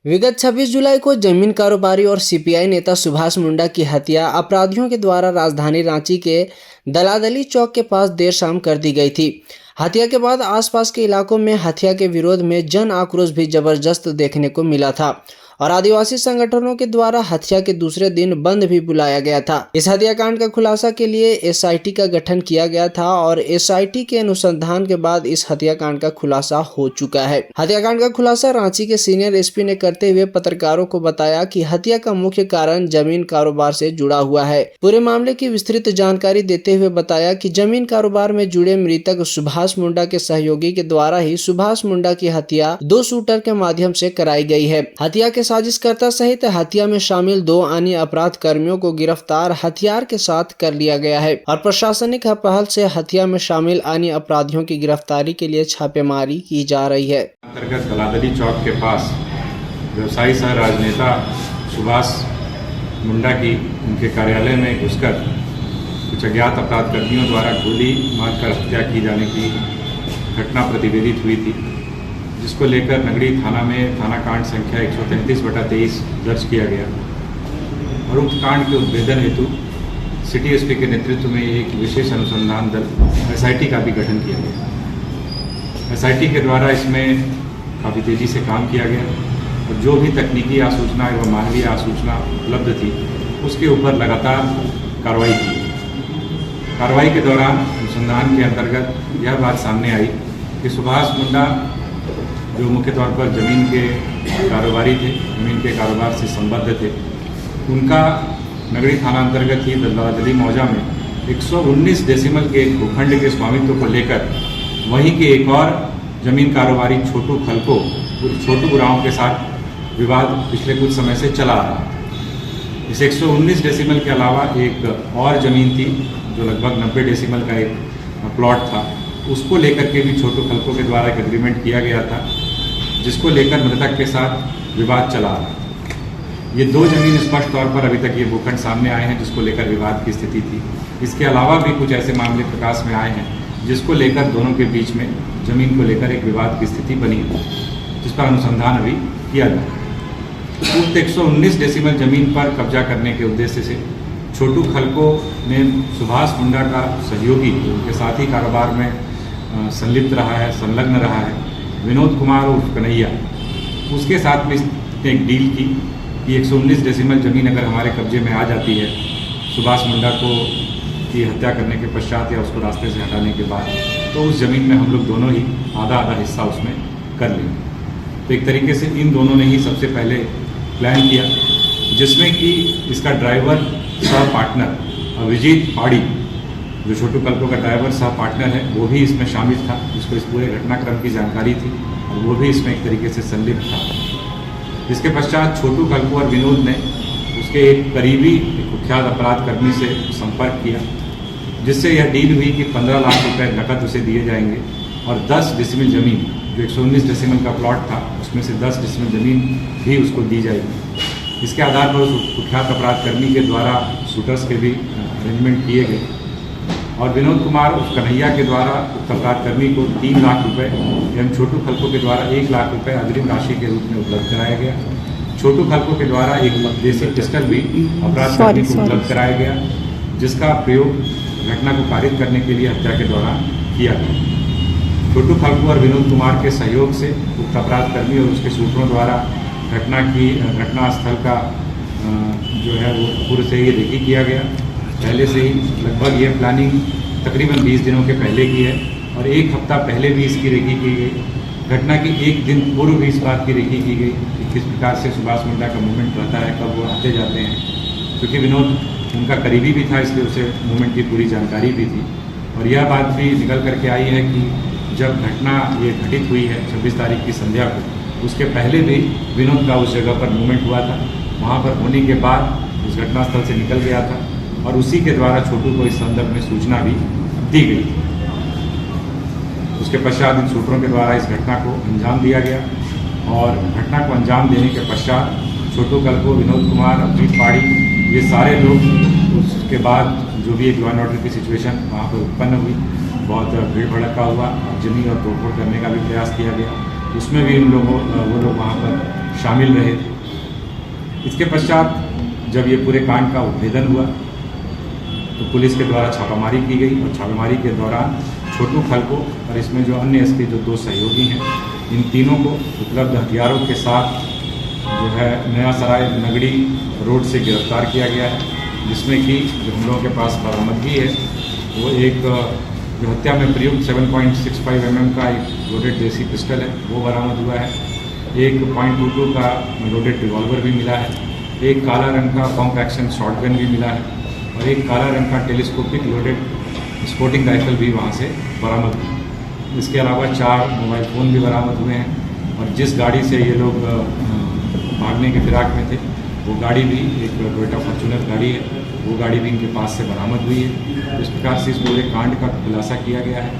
विगत 26 जुलाई को जमीन कारोबारी और सीपीआई नेता सुभाष मुंडा की हत्या अपराधियों के द्वारा राजधानी रांची के दलादली चौक के पास देर शाम कर दी गई थी। हत्या के बाद आसपास के इलाकों में हत्या के विरोध में जन आक्रोश भी जबरदस्त देखने को मिला था और आदिवासी संगठनों के द्वारा हत्या के दूसरे दिन बंद भी बुलाया गया था। इस हत्याकांड का खुलासा के लिए एसआईटी का गठन किया गया था और एसआईटी के अनुसंधान के बाद इस हत्याकांड का खुलासा हो चुका है। हत्याकांड का खुलासा रांची के सीनियर एसपी ने करते हुए पत्रकारों को बताया कि हत्या का मुख्य कारण जमीन कारोबार से जुड़ा हुआ है। पूरे मामले की विस्तृत जानकारी देते हुए बताया कि जमीन कारोबार में जुड़े मृतक सुभाष मुंडा के सहयोगी के द्वारा ही सुभाष मुंडा की हत्या 2 शूटर के माध्यम से कराई गई है। हत्या के साजिशकर्ता सहित हत्या में शामिल 2 अन्य अपराध कर्मियों को गिरफ्तार हथियार के साथ कर लिया गया है और प्रशासनिक पहल से हत्या में शामिल अन्य अपराधियों की गिरफ्तारी के लिए छापेमारी की जा रही है। अंतर्गत दलादली चौक के पास व्यवसायी सह राजनेता सुभाष मुंडा की उनके कार्यालय में घुसकर कुछ अज्ञात अपराध कर्मियों द्वारा गोली मारकर हत्या की जाने की घटना प्रतिवेदित हुई थी, जिसको लेकर नगड़ी थाना में थाना कांड संख्या 133/23 दर्ज किया गया और उक्त कांड के उद्भेदन हेतु सिटी एसपी के नेतृत्व में एक विशेष अनुसंधान दल एसआईटी का भी गठन किया गया। एसआईटी के द्वारा इसमें काफ़ी तेज़ी से काम किया गया और जो भी तकनीकी आसूचना एवं मानवीय आसूचना उपलब्ध थी उसके ऊपर लगातार कार्रवाई की। कार्रवाई के दौरान अनुसंधान के अंतर्गत यह बात सामने आई कि सुभाष मुंडा जो मुख्य तौर पर ज़मीन के कारोबारी थे, ज़मीन के कारोबार से संबद्ध थे, उनका नगरी थाना अंतर्गत ही दलादली मौजा में 119 डेसिमल के भूखंड के स्वामित्व को लेकर वहीं के एक और ज़मीन कारोबारी छोटू खलको छोटू उरांव के साथ विवाद पिछले कुछ समय से चला आ रहा था। इस 119 डेसिमल के अलावा एक और ज़मीन थी जो लगभग 90 डेसिमल का एक प्लॉट था, उसको लेकर के भी छोटू खलको के द्वारा एक एग्रीमेंट किया गया था, जिसको लेकर मृतक के साथ विवाद चला आ रहा था। ये 2 जमीन स्पष्ट तौर पर अभी तक ये भूखंड सामने आए हैं जिसको लेकर विवाद की स्थिति थी। इसके अलावा भी कुछ ऐसे मामले प्रकाश में आए हैं जिसको लेकर दोनों के बीच में जमीन को लेकर एक विवाद की स्थिति बनी है, जिस पर अनुसंधान अभी किया जा रहा है। उक्त 119 डेसिमल जमीन पर कब्जा करने के उद्देश्य से छोटू खलको ने सुभाष मुंडा का सहयोगी, उनके साथी कारोबार में संलिप्त रहा है, संलग्न रहा है, विनोद कुमार उर्फ कन्हैया, उसके साथ में इसने एक डील की कि 119 डेसिमल ज़मीन अगर हमारे कब्जे में आ जाती है सुभाष मुंडा को की हत्या करने के पश्चात या उसको रास्ते से हटाने के बाद, तो उस ज़मीन में हम लोग दोनों ही आधा आधा हिस्सा उसमें कर लेंगे। तो एक तरीके से इन दोनों ने ही सबसे पहले प्लान किया, जिसमें कि इसका ड्राइवर सह पार्टनर अभिजीत पाड़ी, जो छोटू खलको का ड्राइवर सह पार्टनर है, वो भी इसमें शामिल था, जिसको इस पूरे घटनाक्रम की जानकारी थी और वो भी इसमें एक तरीके से संलिप्त था। इसके पश्चात छोटू खलको और विनोद ने उसके एक करीबी कुख्यात अपराध कर्मी से संपर्क किया, जिससे यह डील हुई कि 15 लाख रुपए नकद उसे दिए जाएंगे और 10 डेसिमल ज़मीन, जो 119 डेसिमल का प्लॉट था उसमें से 10 डेसिमल ज़मीन भी उसको दी जाएगी। इसके आधार पर उस कुख्यात अपराध कर्मी के द्वारा शूटर्स के भी अरेंजमेंट किए गए और विनोद कुमार उस कन्हैया के द्वारा उक्त अपराध कर्मी को 3 लाख रुपए एवं छोटू खलको के द्वारा 1 लाख रुपए अग्रिम राशि के रूप में उपलब्ध कराया गया। छोटू खलको के द्वारा एक देसी पिस्टल भी अपराध कर्मी को उपलब्ध कराया गया, जिसका प्रयोग घटना को पारित करने के लिए हत्या के दौरान किया गया। छोटू खलको और विनोद कुमार के सहयोग से उक्त अपराध कर्मी और उसके सूत्रों द्वारा घटना स्थल का जो है वो पूर्व से ही रेकी किया गया। पहले से ही लगभग ये प्लानिंग तकरीबन 20 दिनों के पहले की है और 1 हफ्ता पहले भी इसकी रेकी की गई। घटना की 1 दिन पूर्व भी इस बात की रेकी की गई कि किस प्रकार से सुभाष मुंडा का मूवमेंट रहता है, कब वो आते जाते हैं, क्योंकि विनोद उनका करीबी भी था, इसलिए उसे मूवमेंट की पूरी जानकारी भी थी। और यह बात भी निकल करके आई है कि जब घटना ये घटित हुई है 26 तारीख की संध्या को, उसके पहले भी विनोद का उस जगह पर मूवमेंट हुआ था। वहाँ पर होने के बाद उस घटनास्थल से निकल गया था और उसी के द्वारा छोटू को इस संदर्भ में सूचना भी दी गई। उसके पश्चात इन सूत्रों के द्वारा इस घटना को अंजाम दिया गया और घटना को अंजाम देने के पश्चात छोटू खलको, विनोद कुमार, अभिजीत पाड़ी, ये सारे लोग, उसके बाद जो भी एक लॉ एंड ऑर्डर की सिचुएशन वहाँ पर उत्पन्न हुई, बहुत भीड़ भड़का हुआ, जमीन और तोड़फोड़ करने का भी प्रयास किया गया। उसमें भी वो लोग वहाँ पर शामिल रहे थे। इसके पश्चात जब ये पूरे कांड का उद्भेदन हुआ तो पुलिस के द्वारा छापामारी की गई और छापेमारी के दौरान छोटू खलको और इसमें जो अन्य इसके जो 2 सहयोगी हैं, इन तीनों को उपलब्ध हथियारों के साथ जो है नया सराय नगड़ी रोड से गिरफ्तार किया गया है, जिसमें कि जो हम लोगों के पास बरामदगी है वो एक जो हत्या में प्रयुक्त 7.65 mm का एक लोडेड देसी पिस्टल है वो बरामद हुआ है। एक .22 का लोडेड रिवॉल्वर भी मिला है। एक काला रंग का पंप एक्शन शॉटगन भी मिला है और एक काला रंग का टेलीस्कोपिक लोडेड स्पोर्टिंग राइफल भी वहाँ से बरामद हुई। इसके अलावा 4 मोबाइल फ़ोन भी बरामद हुए हैं और जिस गाड़ी से ये लोग भागने के फिराक में थे वो गाड़ी भी एक टोयोटा फॉर्च्यूनर गाड़ी है, वो गाड़ी भी इनके पास से बरामद हुई है। इस प्रकार से इस पूरे कांड का खुलासा किया गया है।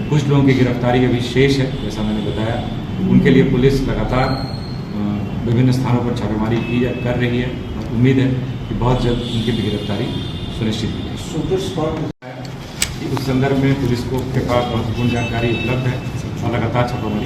कुछ लोगों की गिरफ्तारी अभी शेष है, जैसा मैंने बताया। उनके लिए पुलिस लगातार विभिन्न स्थानों पर छापेमारी कर रही है और उम्मीद है कि बहुत जल्द उनकी भी गिरफ्तारी सुनिश्चित की जाएगी। उस संदर्भ में पुलिस को के पास महत्वपूर्ण जानकारी उपलब्ध है और लगातार छापेमारी